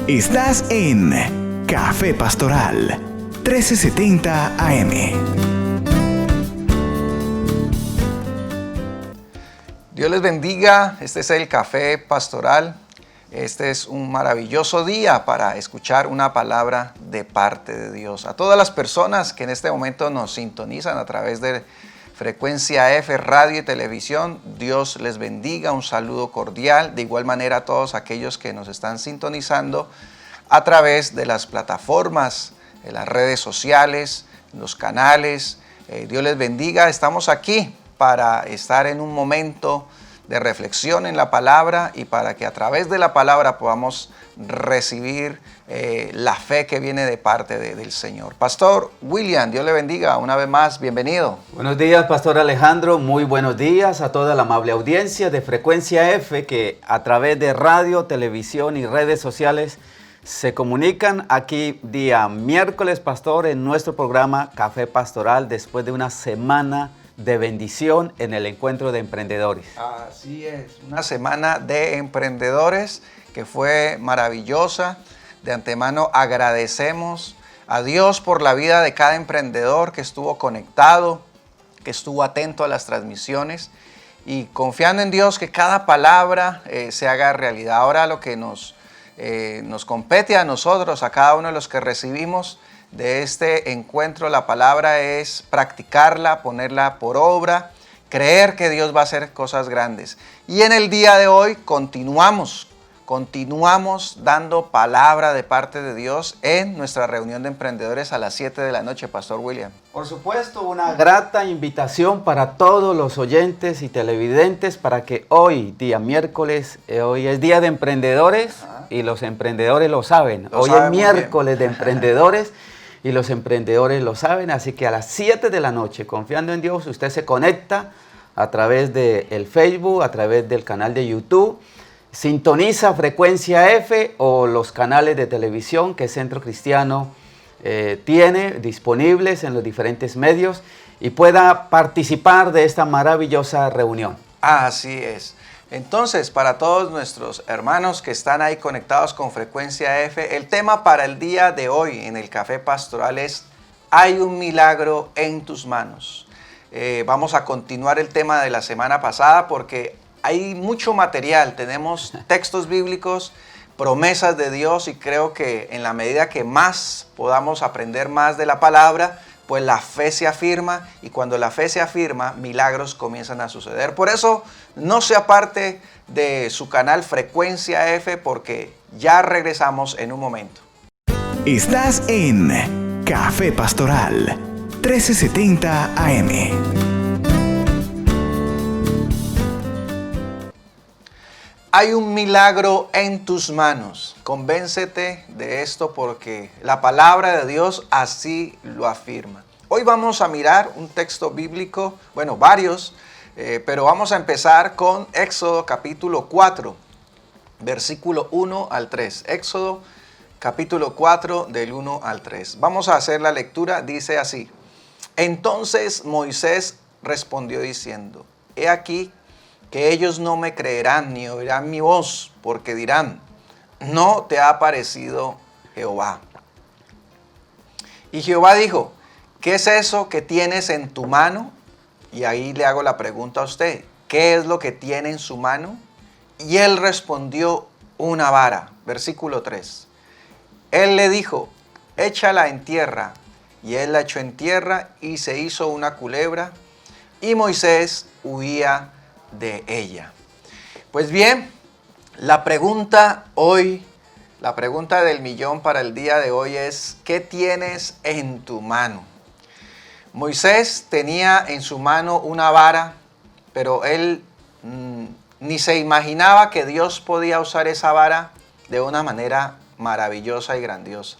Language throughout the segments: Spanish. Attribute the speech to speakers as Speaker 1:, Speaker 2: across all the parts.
Speaker 1: Estás en Café Pastoral 1370 AM.
Speaker 2: Dios les bendiga. Este es el Café Pastoral. Este es un maravilloso día para escuchar una palabra de parte de Dios. A todas las personas que en este momento nos sintonizan a través de Frecuencia F, radio y televisión, Dios les bendiga, un saludo cordial. De igual manera a todos aquellos que nos están sintonizando a través de las plataformas, de las redes sociales, los canales. Dios les bendiga. Estamos aquí para estar en un momento de reflexión en la palabra y para que a través de la palabra podamos recibir la fe que viene de parte del Señor. Pastor William, Dios le bendiga una vez más, bienvenido.
Speaker 3: Buenos días, Pastor Alejandro, muy buenos días a toda la amable audiencia de Frecuencia F que a través de radio, televisión y redes sociales se comunican aquí día miércoles, Pastor, en nuestro programa Café Pastoral después de una semana de bendición en el encuentro de emprendedores.
Speaker 2: Así es, una semana de emprendedores que fue maravillosa. De antemano agradecemos a Dios por la vida de cada emprendedor que estuvo conectado, que estuvo atento a las transmisiones y confiando en Dios que cada palabra se haga realidad. Ahora lo que nos compete a nosotros, a cada uno de los que recibimos de este encuentro, la palabra es practicarla, ponerla por obra, creer que Dios va a hacer cosas grandes. Y en el día de hoy continuamos dando palabra de parte de Dios en nuestra reunión de emprendedores a las 7 de la noche, Pastor William.
Speaker 3: Por supuesto, una grata invitación para todos los oyentes y televidentes para que hoy, día miércoles, hoy es día de emprendedores y los emprendedores lo saben. Hoy es miércoles de emprendedores y los emprendedores lo saben, así que a las 7 de la noche, confiando en Dios, usted se conecta a través del Facebook, a través del canal de YouTube, sintoniza Frecuencia F o los canales de televisión que Centro Cristiano tiene disponibles en los diferentes medios y pueda participar de esta maravillosa reunión.
Speaker 2: Así es. Entonces, para todos nuestros hermanos que están ahí conectados con Frecuencia F, el tema para el día de hoy en el Café Pastoral es «Hay un milagro en tus manos». Vamos a continuar el tema de la semana pasada porque hay mucho material, tenemos textos bíblicos, promesas de Dios y creo que en la medida que más podamos aprender más de la palabra, pues la fe se afirma y cuando la fe se afirma, milagros comienzan a suceder. Por eso no se aparte de su canal Frecuencia F porque ya regresamos en un momento.
Speaker 1: Estás en Café Pastoral 1370 AM.
Speaker 2: Hay un milagro en tus manos. Convéncete de esto porque la palabra de Dios así lo afirma. Hoy vamos a mirar un texto bíblico, bueno, varios, pero vamos a empezar con Éxodo capítulo 4, versículo 1 al 3. Éxodo capítulo 4 del 1 al 3. Vamos a hacer la lectura, dice así. Entonces Moisés respondió diciendo, he aquí que ellos no me creerán ni oirán mi voz, porque dirán, no te ha aparecido Jehová. Y Jehová dijo, ¿qué es eso que tienes en tu mano? Y ahí le hago la pregunta a usted, ¿qué es lo que tiene en su mano? Y él respondió, una vara. Versículo 3. Él le dijo, échala en tierra. Y él la echó en tierra y se hizo una culebra. Y Moisés huía de ella. Pues bien, la pregunta del millón para el día de hoy es, ¿qué tienes en tu mano? Moisés tenía en su mano una vara, pero él ni se imaginaba que Dios podía usar esa vara de una manera maravillosa y grandiosa.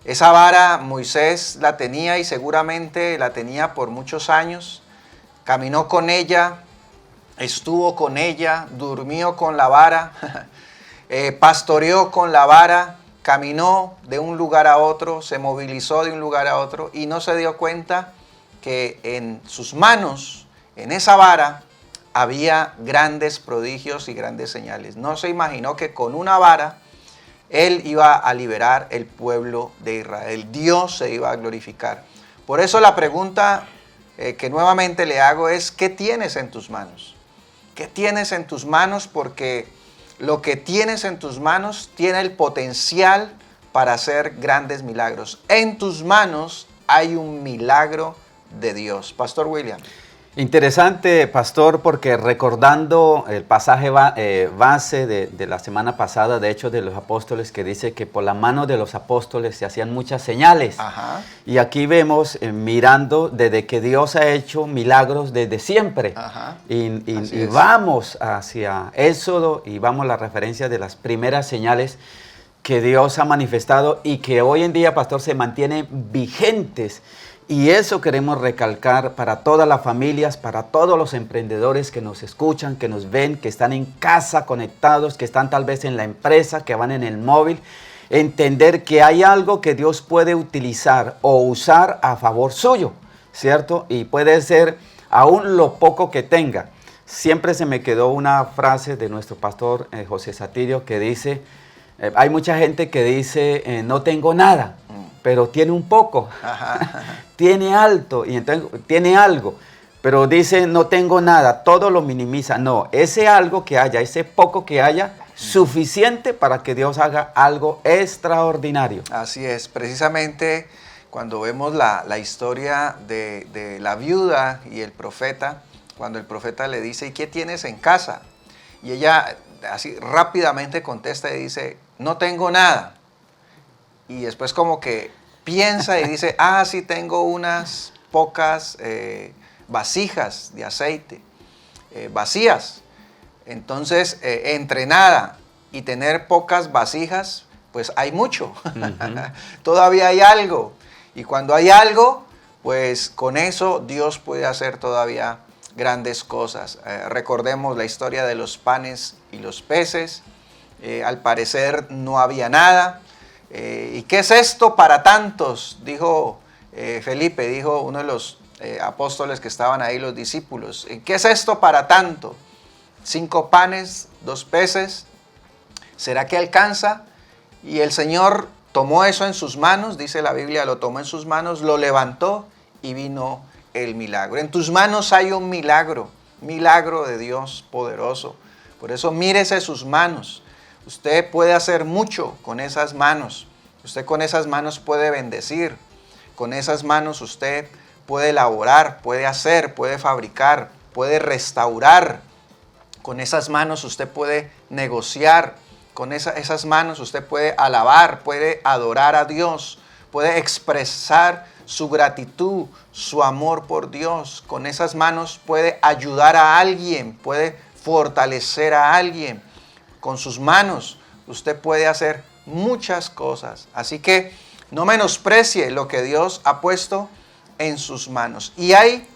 Speaker 2: Esa vara Moisés la tenía y seguramente la tenía por muchos años. Caminó con ella, estuvo con ella, durmió con la vara, pastoreó con la vara, caminó de un lugar a otro, se movilizó de un lugar a otro y no se dio cuenta que en sus manos, en esa vara, había grandes prodigios y grandes señales. No se imaginó que con una vara Él iba a liberar el pueblo de Israel. Dios se iba a glorificar. Por eso la pregunta que nuevamente le hago es, ¿qué tienes en tus manos? ¿Qué tienes en tus manos? Porque lo que tienes en tus manos tiene el potencial para hacer grandes milagros. En tus manos hay un milagro de Dios. Pastor William.
Speaker 3: Interesante, pastor, porque recordando el pasaje base de la semana pasada, de Hechos de los Apóstoles, que dice que por la mano de los apóstoles se hacían muchas señales.
Speaker 2: Ajá.
Speaker 3: Y aquí vemos, mirando desde que Dios ha hecho milagros desde siempre.
Speaker 2: Ajá.
Speaker 3: Y vamos hacia Éxodo y vamos a la referencia de las primeras señales que Dios ha manifestado y que hoy en día, pastor, se mantienen vigentes. Y eso queremos recalcar para todas las familias, para todos los emprendedores que nos escuchan, que nos ven, que están en casa conectados, que están tal vez en la empresa, que van en el móvil. Entender que hay algo que Dios puede utilizar o usar a favor suyo, ¿cierto? Y puede ser aún lo poco que tenga. Siempre se me quedó una frase de nuestro pastor José Satirio que dice, hay mucha gente que dice, no tengo nada, pero tiene un poco, tiene alto, y entonces tiene algo, pero dice no tengo nada, todo lo minimiza. No, ese algo que haya, ese poco que haya, suficiente para que Dios haga algo extraordinario.
Speaker 2: Así es, precisamente cuando vemos la historia de la viuda y el profeta, cuando el profeta le dice, ¿y qué tienes en casa? Y ella así rápidamente contesta y dice, no tengo nada. Y después como que piensa y dice, sí tengo unas pocas vasijas de aceite, vacías. Entonces, entre nada y tener pocas vasijas, pues hay mucho. Todavía hay algo. Y cuando hay algo, pues con eso Dios puede hacer todavía grandes cosas. Recordemos la historia de los panes y los peces. Al parecer no había nada. ¿Y qué es esto para tantos? Dijo Felipe, dijo uno de los apóstoles que estaban ahí, los discípulos. ¿Qué es esto para tanto? 5 panes, 2 peces. ¿Será que alcanza? Y el Señor tomó eso en sus manos, dice la Biblia, lo tomó en sus manos, lo levantó y vino el milagro. En tus manos hay un milagro de Dios poderoso. Por eso mírese sus manos. Usted puede hacer mucho con esas manos. Usted con esas manos puede bendecir. Con esas manos usted puede elaborar, puede hacer, puede fabricar, puede restaurar. Con esas manos usted puede negociar. Con esas manos usted puede alabar, puede adorar a Dios, puede expresar su gratitud, su amor por Dios. Con esas manos puede ayudar a alguien, puede fortalecer a alguien. Con sus manos usted puede hacer muchas cosas. Así que no menosprecie lo que Dios ha puesto en sus manos. Y hay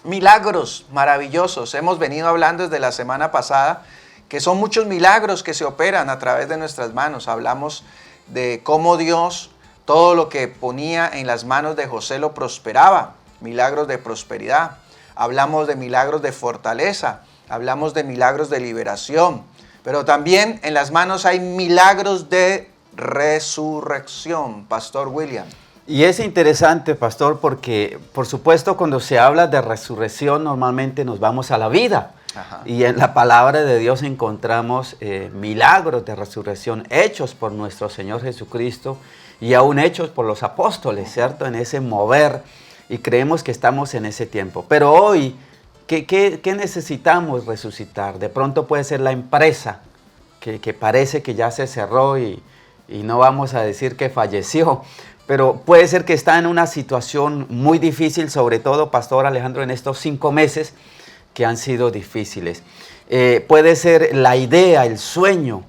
Speaker 2: milagros maravillosos. Hemos venido hablando desde la semana pasada que son muchos milagros que se operan a través de nuestras manos. Hablamos de cómo Dios todo lo que ponía en las manos de José lo prosperaba. Milagros de prosperidad. Hablamos de milagros de fortaleza. Hablamos de milagros de liberación. Pero también en las manos hay milagros de resurrección, Pastor William.
Speaker 3: Y es interesante, pastor, porque por supuesto cuando se habla de resurrección normalmente nos vamos a la vida. Ajá. Y en la palabra de Dios encontramos milagros de resurrección hechos por nuestro Señor Jesucristo y aún hechos por los apóstoles, ¿cierto? En ese mover, y creemos que estamos en ese tiempo. Pero hoy, ¿qué necesitamos resucitar? De pronto puede ser la empresa que parece que ya se cerró y no vamos a decir que falleció, pero puede ser que está en una situación muy difícil, sobre todo, Pastor Alejandro, en estos 5 meses que han sido difíciles. Puede ser la idea, el sueño,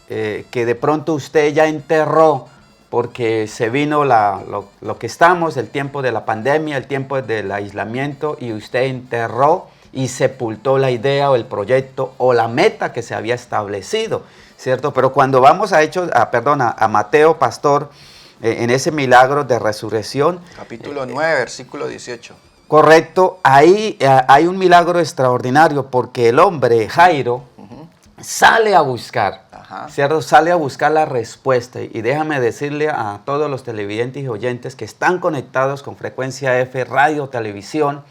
Speaker 3: que de pronto usted ya enterró porque se vino lo que estamos, el tiempo de la pandemia, el tiempo del aislamiento, y usted enterró y sepultó la idea o el proyecto o la meta que se había establecido, ¿cierto? Pero cuando vamos a Mateo, pastor, en ese milagro de resurrección.
Speaker 2: Capítulo 9, versículo 18.
Speaker 3: Correcto, ahí hay un milagro extraordinario porque el hombre, Jairo, sale a buscar. Ajá. ¿cierto? Sale a buscar la respuesta. Y déjame decirle a todos los televidentes y oyentes que están conectados con Frecuencia F, radio, televisión,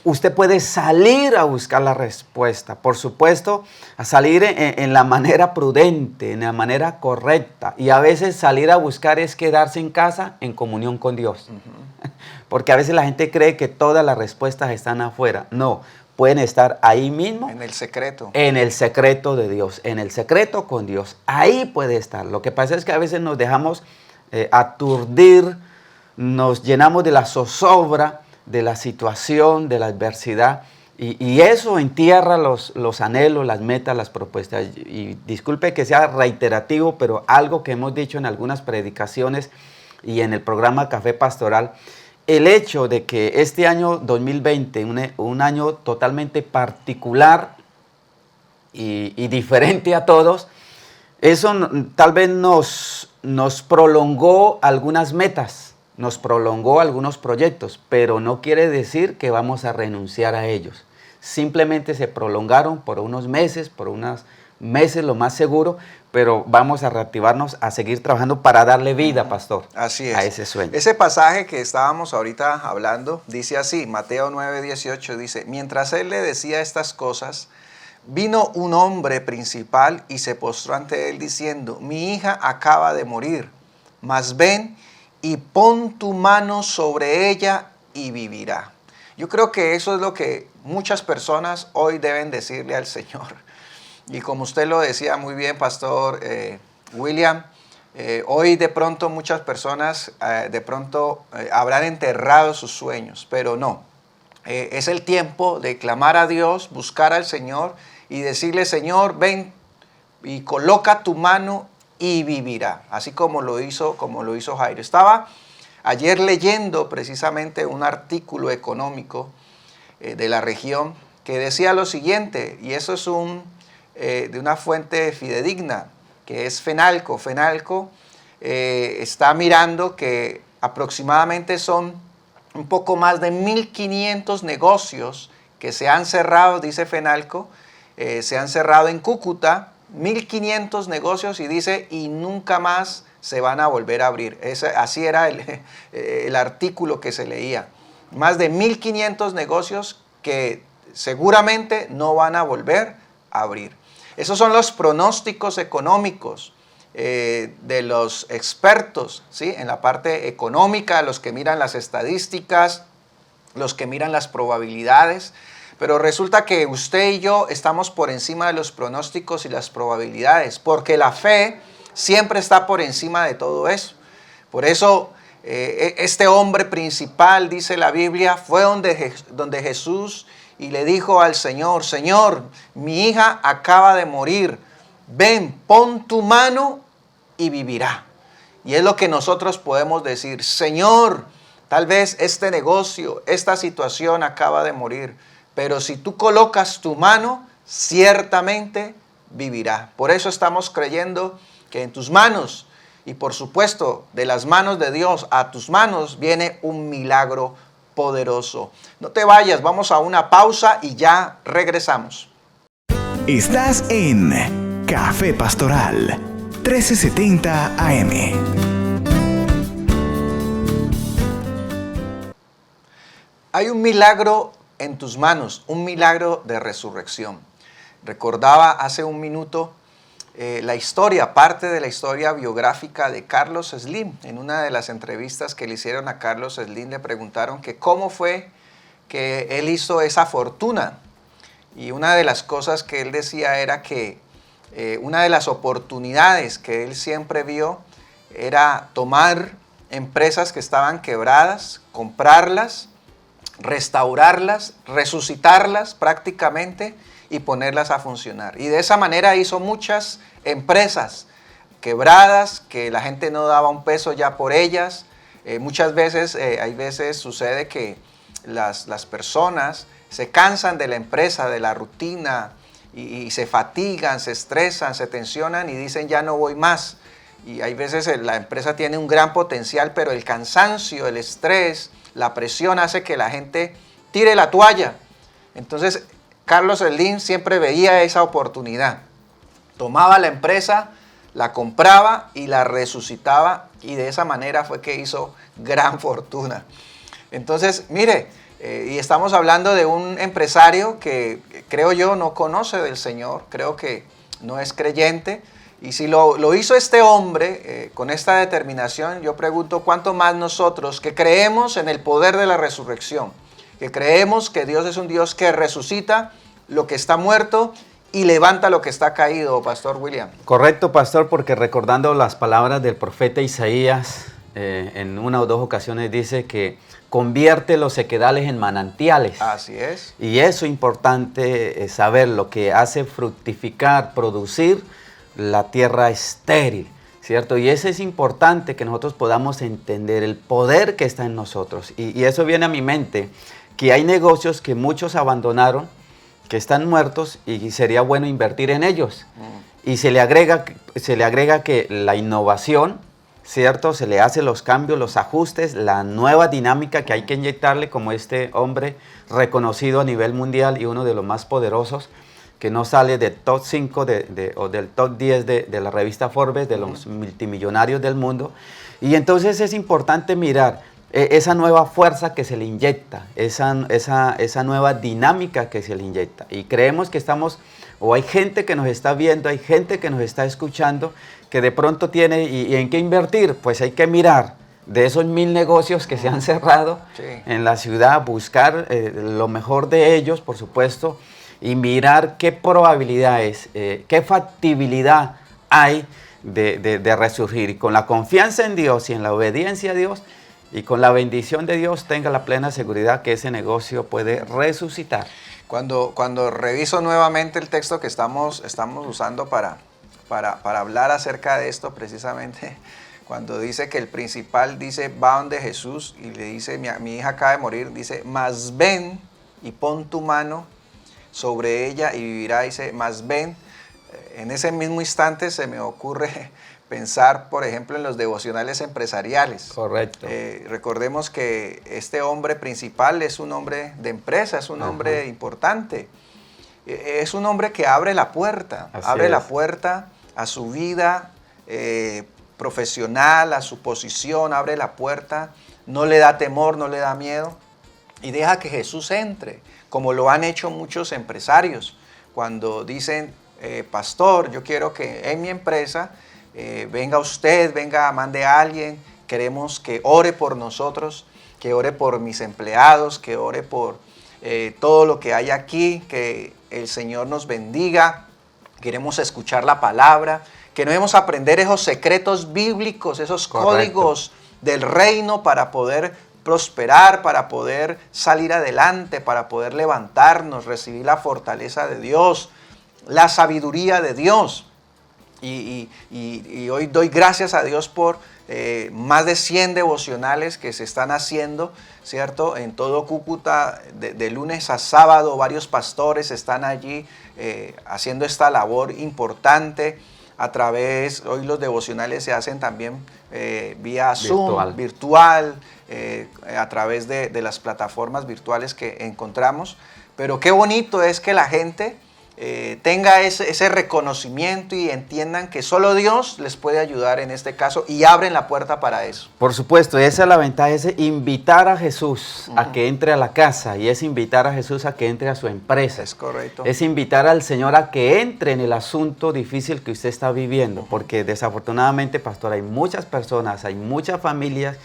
Speaker 3: usted puede salir a buscar la respuesta, por supuesto, a salir en la manera prudente, en la manera correcta. Y a veces salir a buscar es quedarse en casa en comunión con Dios. Porque a veces la gente cree que todas las respuestas están afuera. No, pueden estar ahí mismo.
Speaker 2: En el secreto.
Speaker 3: En el secreto de Dios, en el secreto con Dios. Ahí puede estar. Lo que pasa es que a veces nos dejamos aturdir, nos llenamos de la zozobra, de la situación, de la adversidad, y eso entierra los anhelos, las metas, las propuestas. Y disculpe que sea reiterativo, pero algo que hemos dicho en algunas predicaciones y en el programa Café Pastoral, el hecho de que este año 2020, un año totalmente particular y diferente a todos, eso tal vez nos prolongó algunas metas, nos prolongó algunos proyectos, pero no quiere decir que vamos a renunciar a ellos. Simplemente se prolongaron por unos meses lo más seguro, pero vamos a reactivarnos, a seguir trabajando para darle vida, pastor,
Speaker 2: así es,
Speaker 3: a ese sueño.
Speaker 2: Ese pasaje que estábamos ahorita hablando dice así, Mateo 9:18 dice, mientras él le decía estas cosas, vino un hombre principal y se postró ante él diciendo, mi hija acaba de morir, mas ven y pon tu mano sobre ella y vivirá. Yo creo que eso es lo que muchas personas hoy deben decirle al Señor. Y como usted lo decía muy bien, Pastor William, hoy de pronto muchas personas habrán enterrado sus sueños, pero no. Es el tiempo de clamar a Dios, buscar al Señor y decirle, Señor, ven y coloca tu mano y vivirá, así como lo hizo Jairo. Estaba ayer leyendo precisamente un artículo económico de la región que decía lo siguiente, y eso es de una fuente fidedigna, que es Fenalco. Fenalco está mirando que aproximadamente son un poco más de 1.500 negocios que se han cerrado, dice Fenalco, se han cerrado en Cúcuta, 1.500 negocios, y dice, y nunca más se van a volver a abrir. Así era el artículo que se leía. Más de 1.500 negocios que seguramente no van a volver a abrir. Esos son los pronósticos económicos de los expertos, ¿sí? En la parte económica, los que miran las estadísticas, los que miran las probabilidades. Pero resulta que usted y yo estamos por encima de los pronósticos y las probabilidades, porque la fe siempre está por encima de todo eso. Por eso este hombre principal, dice la Biblia, fue donde Jesús y le dijo al Señor, Señor, mi hija acaba de morir, ven, pon tu mano y vivirá. Y es lo que nosotros podemos decir, Señor, tal vez este negocio, esta situación acaba de morir, pero si tú colocas tu mano, ciertamente vivirá. Por eso estamos creyendo que en tus manos, y por supuesto de las manos de Dios a tus manos, viene un milagro poderoso. No te vayas, vamos a una pausa y ya regresamos.
Speaker 1: Estás en Café Pastoral 1370 AM.
Speaker 2: Hay un milagro en tus manos, un milagro de resurrección. Recordaba hace un minuto la historia, parte de la historia biográfica de Carlos Slim. En una de las entrevistas que le hicieron a Carlos Slim le preguntaron que cómo fue que él hizo esa fortuna. Y una de las cosas que él decía era que una de las oportunidades que él siempre vio era tomar empresas que estaban quebradas, comprarlas, restaurarlas, resucitarlas prácticamente y ponerlas a funcionar. Y de esa manera hizo muchas empresas quebradas que la gente no daba un peso ya por ellas. Muchas veces, hay veces sucede que las personas se cansan de la empresa, de la rutina y se fatigan, se estresan, se tensionan y dicen ya no voy más. Y hay veces la empresa tiene un gran potencial, pero el cansancio, el estrés, la presión hace que la gente tire la toalla. Entonces, Carlos Slim siempre veía esa oportunidad. Tomaba la empresa, la compraba y la resucitaba, y de esa manera fue que hizo gran fortuna. Entonces, mire, y estamos hablando de un empresario que creo yo no conoce del Señor, creo que no es creyente, y si lo hizo este hombre con esta determinación, yo pregunto cuánto más nosotros que creemos en el poder de la resurrección, que creemos que Dios es un Dios que resucita lo que está muerto y levanta lo que está caído, Pastor William.
Speaker 3: Correcto, pastor, porque recordando las palabras del profeta Isaías, en una o dos ocasiones dice que convierte los sequedales en manantiales.
Speaker 2: Así es.
Speaker 3: Y eso es importante saber, lo que hace fructificar, producir la tierra estéril, ¿cierto? Y eso es importante que nosotros podamos entender el poder que está en nosotros. Y eso viene a mi mente, que hay negocios que muchos abandonaron, que están muertos y sería bueno invertir en ellos. Y se le agrega que la innovación, ¿cierto? Se le hacen los cambios, los ajustes, la nueva dinámica que hay que inyectarle, como este hombre reconocido a nivel mundial y uno de los más poderosos, que no sale del top 5 o del top 10 de la revista Forbes, de los multimillonarios del mundo. Y entonces es importante mirar esa nueva fuerza que se le inyecta, esa nueva dinámica que se le inyecta. Y creemos que estamos, o hay gente que nos está viendo, hay gente que nos está escuchando, que de pronto tiene, ¿y en qué invertir? Pues hay que mirar de esos 1000 negocios que se han cerrado en la ciudad, buscar lo mejor de ellos, por supuesto, y mirar qué probabilidades, qué factibilidad hay de resurgir. Y con la confianza en Dios y en la obediencia a Dios, y con la bendición de Dios, tenga la plena seguridad que ese negocio puede resucitar.
Speaker 2: Cuando reviso nuevamente el texto que estamos usando para hablar acerca de esto, precisamente, cuando dice que el principal dice, va donde Jesús y le dice, mi hija acaba de morir, dice, mas ven y pon tu mano sobre ella y vivirá, dice, mas ven. En ese mismo instante se me ocurre pensar, por ejemplo, en los devocionales empresariales.
Speaker 3: Correcto.
Speaker 2: Recordemos que este hombre principal es un hombre de empresa, es un hombre importante. Es un hombre que abre la puerta, la puerta a su vida profesional, a su posición, abre la puerta, no le da temor, no le da miedo y deja que Jesús entre, como lo han hecho muchos empresarios. Cuando dicen, pastor, yo quiero que en mi empresa venga usted, mande a alguien, queremos que ore por nosotros, que ore por mis empleados, que ore por todo lo que hay aquí, que el Señor nos bendiga, queremos escuchar la palabra, queremos aprender esos secretos bíblicos, esos códigos del reino para poder prosperar, para poder salir adelante, para poder levantarnos, recibir la fortaleza de Dios, la sabiduría de Dios. Y hoy doy gracias a Dios por más de 100 devocionales que se están haciendo, ¿cierto? En todo Cúcuta, de lunes a sábado, varios pastores están allí haciendo esta labor importante. A través, hoy los devocionales se hacen también vía Zoom, virtual, a través de las plataformas virtuales que encontramos. Pero qué bonito es que la gente tenga ese reconocimiento y entiendan que solo Dios les puede ayudar en este caso y abren la puerta para eso.
Speaker 3: Por supuesto, esa es la ventaja, es invitar a Jesús a que entre a la casa y es invitar a Jesús a que entre a su empresa.
Speaker 2: Es correcto.
Speaker 3: Es invitar al Señor a que entre en el asunto difícil que usted está viviendo, porque desafortunadamente, pastor, hay muchas personas, hay muchas familias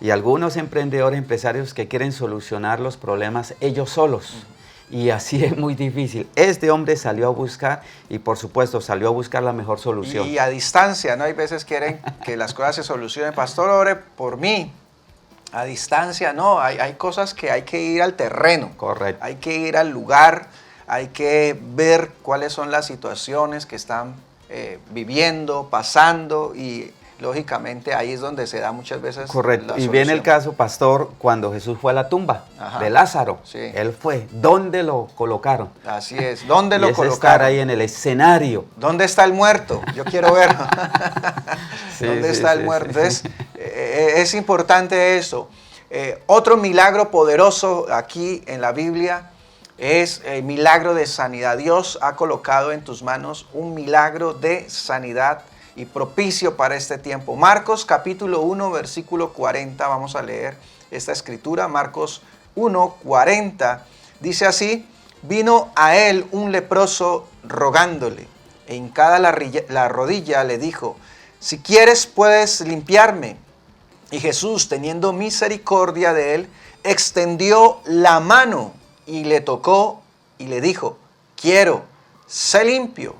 Speaker 3: y algunos emprendedores, empresarios que quieren solucionar los problemas ellos solos. Y así es muy difícil. Este hombre salió a buscar y por supuesto salió a buscar la mejor solución.
Speaker 2: Y a distancia, ¿no? Hay veces quieren que las cosas se solucionen. Pastor, ore por mí. A distancia, no. Hay cosas que hay que ir al terreno.
Speaker 3: Correcto.
Speaker 2: Hay que ir al lugar. Hay que ver cuáles son las situaciones que están viviendo, pasando y lógicamente ahí es donde se da muchas veces.
Speaker 3: Correcto. Y viene el caso, pastor, cuando Jesús fue a la tumba de Lázaro. Sí. Él fue. ¿Dónde lo colocaron?
Speaker 2: Así es. ¿Dónde lo colocaron?
Speaker 3: Estar ahí en el escenario.
Speaker 2: ¿Dónde está el muerto? Yo quiero ver. ¿Dónde está el muerto? Entonces, es importante eso. Otro milagro poderoso aquí en la Biblia es el milagro de sanidad. Dios ha colocado en tus manos un milagro de sanidad y propicio para este tiempo. Marcos capítulo 1, versículo 40, vamos a leer esta escritura. Marcos 1, 40, dice así: vino a él un leproso rogándole, e hincada la rodilla le dijo: si quieres puedes limpiarme. Y Jesús, teniendo misericordia de él, extendió la mano y le tocó y le dijo: quiero, sé limpio.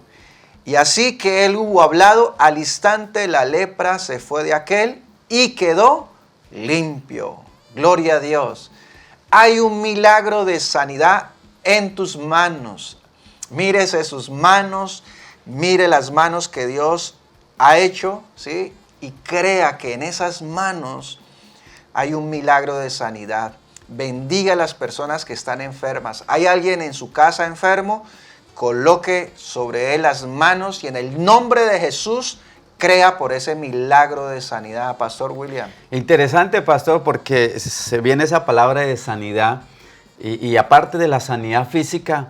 Speaker 2: Y así que él hubo hablado, al instante la lepra se fue de aquel y quedó limpio. Gloria a Dios. Hay un milagro de sanidad en tus manos. Mírese sus manos, mire las manos que Dios ha hecho, ¿sí? Y crea que en esas manos hay un milagro de sanidad. Bendiga a las personas que están enfermas. ¿Hay alguien en su casa enfermo? Coloque sobre él las manos y en el nombre de Jesús crea por ese milagro de sanidad. Pastor William.
Speaker 3: Interesante, pastor, porque se viene esa palabra de sanidad y aparte de la sanidad física,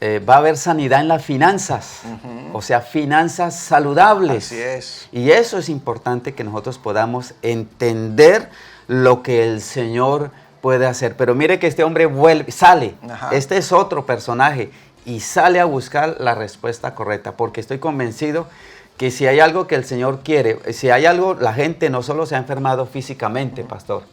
Speaker 3: va a haber sanidad en las finanzas, o sea, finanzas saludables.
Speaker 2: Así es.
Speaker 3: Y eso es importante que nosotros podamos entender lo que el Señor puede hacer. Pero mire que este hombre sale, este es otro personaje, y sale a buscar la respuesta correcta, porque estoy convencido que si hay algo que el Señor quiere, si hay algo, la gente no solo se ha enfermado físicamente, pastor,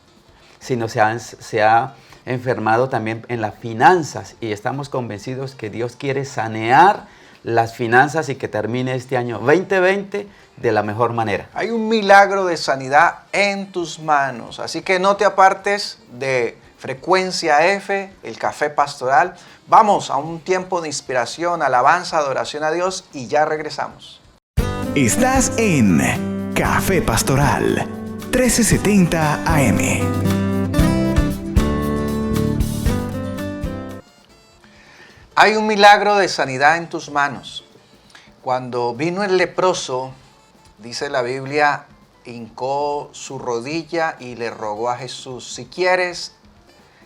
Speaker 3: sino se ha enfermado también en las finanzas, y estamos convencidos que Dios quiere sanear las finanzas y que termine este año 2020 de la mejor manera.
Speaker 2: Hay un milagro de sanidad en tus manos, así que no te apartes de Frecuencia F, el Café Pastoral. Vamos a un tiempo de inspiración, alabanza, adoración a Dios y ya regresamos.
Speaker 1: Estás en Café Pastoral 1370 AM.
Speaker 2: Hay un milagro de sanidad en tus manos. Cuando vino el leproso, dice la Biblia, hincó su rodilla y le rogó a Jesús: si quieres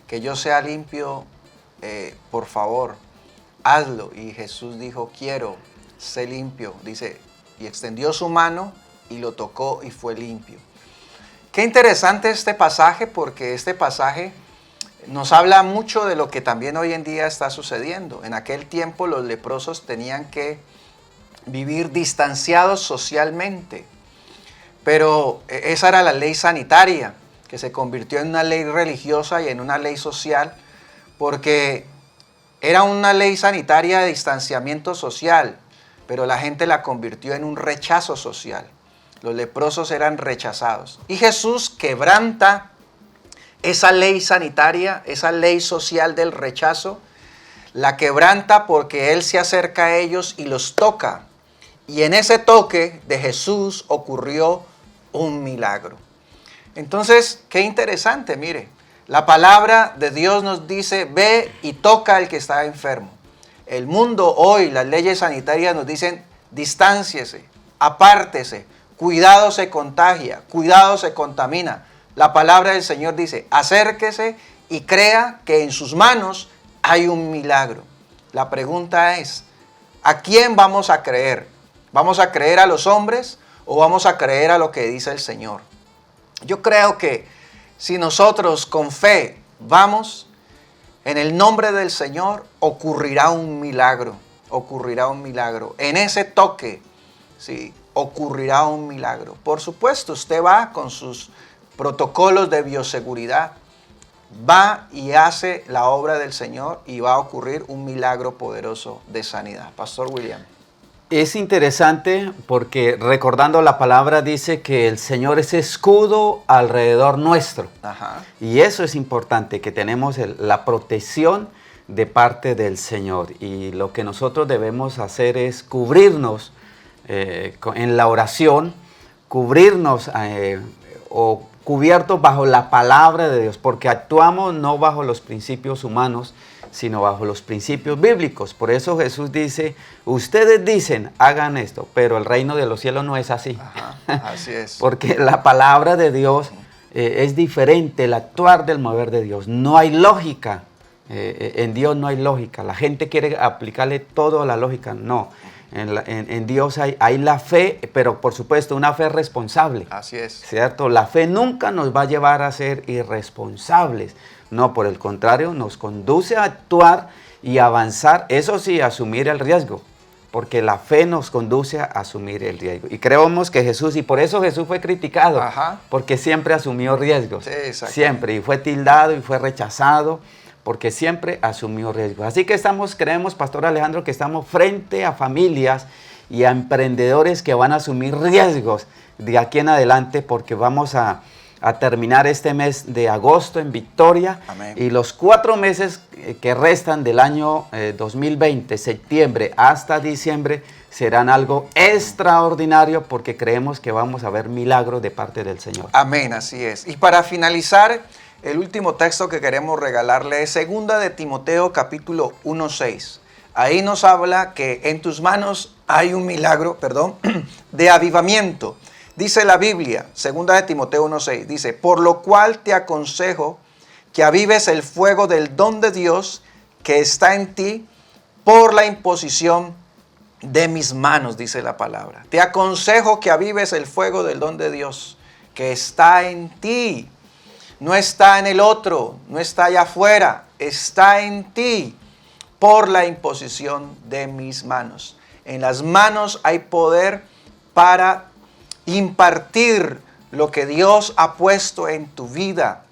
Speaker 2: que yo sea limpio, por favor, hazlo. Y Jesús dijo: quiero, sé limpio. Dice, y extendió su mano y lo tocó y fue limpio. Qué interesante este pasaje, porque este pasaje nos habla mucho de lo que también hoy en día está sucediendo. En aquel tiempo los leprosos tenían que vivir distanciados socialmente, pero esa era la ley sanitaria, que se convirtió en una ley religiosa y en una ley social, porque era una ley sanitaria de distanciamiento social, pero la gente la convirtió en un rechazo social. Los leprosos eran rechazados. Y Jesús quebranta esa ley sanitaria, esa ley social del rechazo, la quebranta porque Él se acerca a ellos y los toca. Y en ese toque de Jesús ocurrió un milagro. Entonces, qué interesante, mire. La palabra de Dios nos dice: ve y toca al que está enfermo. El mundo hoy, las leyes sanitarias nos dicen: distánciese, apártese, cuidado se contagia, cuidado se contamina. La palabra del Señor dice: acérquese y crea que en sus manos hay un milagro. La pregunta es: ¿a quién vamos a creer? ¿Vamos a creer a los hombres o vamos a creer a lo que dice el Señor? Yo creo que si nosotros con fe vamos en el nombre del Señor, ocurrirá un milagro. Ocurrirá un milagro. En ese toque, sí, ocurrirá un milagro. Por supuesto, usted va con sus protocolos de bioseguridad, va y hace la obra del Señor y va a ocurrir un milagro poderoso de sanidad. Pastor William.
Speaker 3: Es interesante porque recordando la palabra dice que el Señor es escudo alrededor nuestro.
Speaker 2: Ajá.
Speaker 3: Y eso es importante, que tenemos la protección de parte del Señor. Y lo que nosotros debemos hacer es cubrirnos en la oración, cubrirnos o cubiertos bajo la palabra de Dios, porque actuamos no bajo los principios humanos, sino bajo los principios bíblicos. Por eso Jesús dice: ustedes dicen, hagan esto, pero el reino de los cielos no es así.
Speaker 2: Ajá, así es.
Speaker 3: Porque la palabra de Dios es diferente, el actuar del mover de Dios. No hay lógica En Dios no hay lógica. La gente quiere aplicarle todo a la lógica. No. En Dios hay la fe, pero por supuesto una fe responsable.
Speaker 2: Así es.
Speaker 3: ¿Cierto? La fe nunca nos va a llevar a ser irresponsables. No, por el contrario, nos conduce a actuar y avanzar. Eso sí, asumir el riesgo. Porque la fe nos conduce a asumir el riesgo. Y creemos que Jesús, y por eso Jesús fue criticado, porque siempre asumió riesgos.
Speaker 2: Sí,
Speaker 3: siempre, y fue tildado y fue rechazado, porque siempre asumió riesgos. Así que creemos, Pastor Alejandro, que estamos frente a familias y a emprendedores que van a asumir riesgos de aquí en adelante, porque vamos a terminar este mes de agosto en victoria.
Speaker 2: Amén.
Speaker 3: Y los 4 meses que restan del año 2020, septiembre hasta diciembre, serán algo extraordinario porque creemos que vamos a ver milagros de parte del Señor.
Speaker 2: Amén, así es. Y para finalizar, el último texto que queremos regalarle es 2 de Timoteo capítulo 1:6. Ahí nos habla que en tus manos hay un milagro, de avivamiento. Dice la Biblia, 2 de Timoteo 1:6, dice, por lo cual te aconsejo que avives el fuego del don de Dios que está en ti por la imposición de mis manos, dice la palabra. Te aconsejo que avives el fuego del don de Dios que está en ti. No está en el otro, no está allá afuera, está en ti por la imposición de mis manos. En las manos hay poder para impartir lo que Dios ha puesto en tu vida.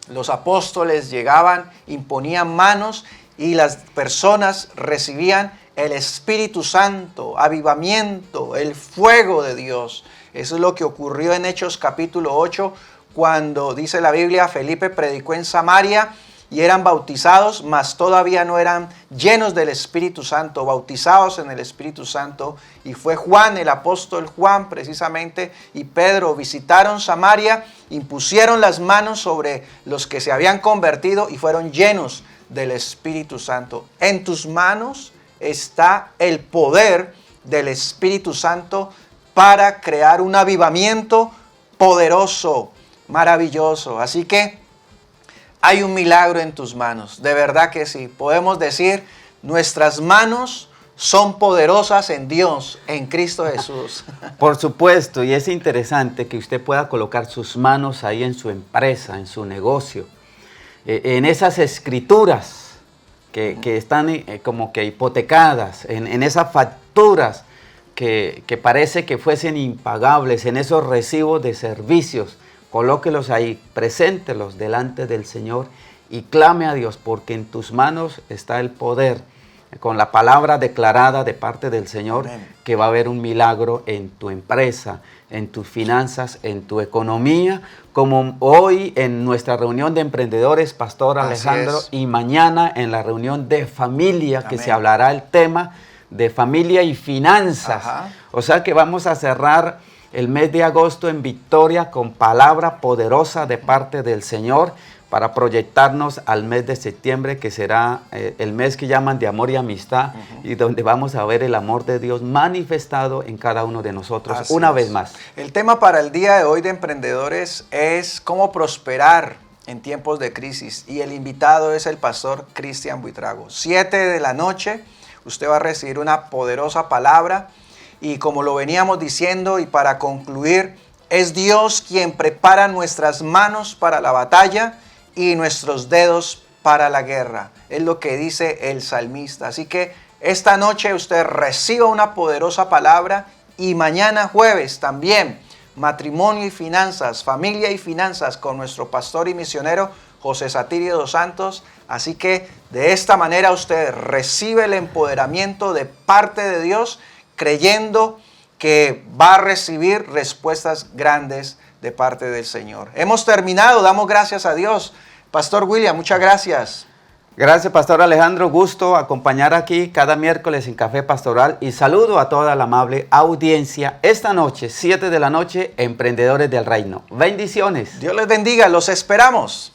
Speaker 2: Los apóstoles llegaban, imponían manos y las personas recibían el Espíritu Santo, avivamiento, el fuego de Dios. Eso es lo que ocurrió en Hechos capítulo 8, cuando dice la Biblia, Felipe predicó en Samaria y eran bautizados, mas todavía no eran llenos del Espíritu Santo, bautizados en el Espíritu Santo. Y fue Juan, el apóstol Juan precisamente, y Pedro visitaron Samaria, impusieron las manos sobre los que se habían convertido y fueron llenos del Espíritu Santo. En tus manos está el poder del Espíritu Santo para crear un avivamiento poderoso, maravilloso. Así que hay un milagro en tus manos, de verdad que sí. Podemos decir, nuestras manos son poderosas en Dios, en Cristo Jesús.
Speaker 3: Por supuesto, y es interesante que usted pueda colocar sus manos ahí en su empresa, en su negocio, en esas escrituras que están como que hipotecadas, en esas facturas que parece que fuesen impagables, en esos recibos de servicios. Colóquelos ahí, preséntelos delante del Señor y clame a Dios, porque en tus manos está el poder, con la palabra declarada de parte del Señor. Amén. Que va a haber un milagro en tu empresa, en tus finanzas, en tu economía, como hoy en nuestra reunión de emprendedores, Pastor Alejandro, y mañana en la reunión de familia. Amén. Que se hablará el tema de familia y finanzas. Ajá. O sea que vamos a cerrar el mes de agosto en victoria con palabra poderosa de parte del Señor para proyectarnos al mes de septiembre, que será el mes que llaman de amor y amistad, y donde vamos a ver el amor de Dios manifestado en cada uno de nosotros. Así una vez más.
Speaker 2: El tema para el día de hoy de emprendedores es cómo prosperar en tiempos de crisis, y el invitado es el pastor Cristian Buitrago. 7 de la noche, usted va a recibir una poderosa palabra. Y como lo veníamos diciendo, y para concluir, es Dios quien prepara nuestras manos para la batalla y nuestros dedos para la guerra. Es lo que dice el salmista. Así que esta noche usted reciba una poderosa palabra, y mañana jueves también, matrimonio y finanzas, familia y finanzas, con nuestro pastor y misionero José Satirio dos Santos. Así que de esta manera usted recibe el empoderamiento de parte de Dios, creyendo que va a recibir respuestas grandes de parte del Señor. Hemos terminado, damos gracias a Dios. Pastor William, muchas gracias.
Speaker 3: Gracias, Pastor Alejandro. Gusto acompañar aquí cada miércoles en Café Pastoral, y saludo a toda la amable audiencia. Esta noche, 7 de la noche, Emprendedores del Reino. Bendiciones.
Speaker 2: Dios les bendiga, los esperamos.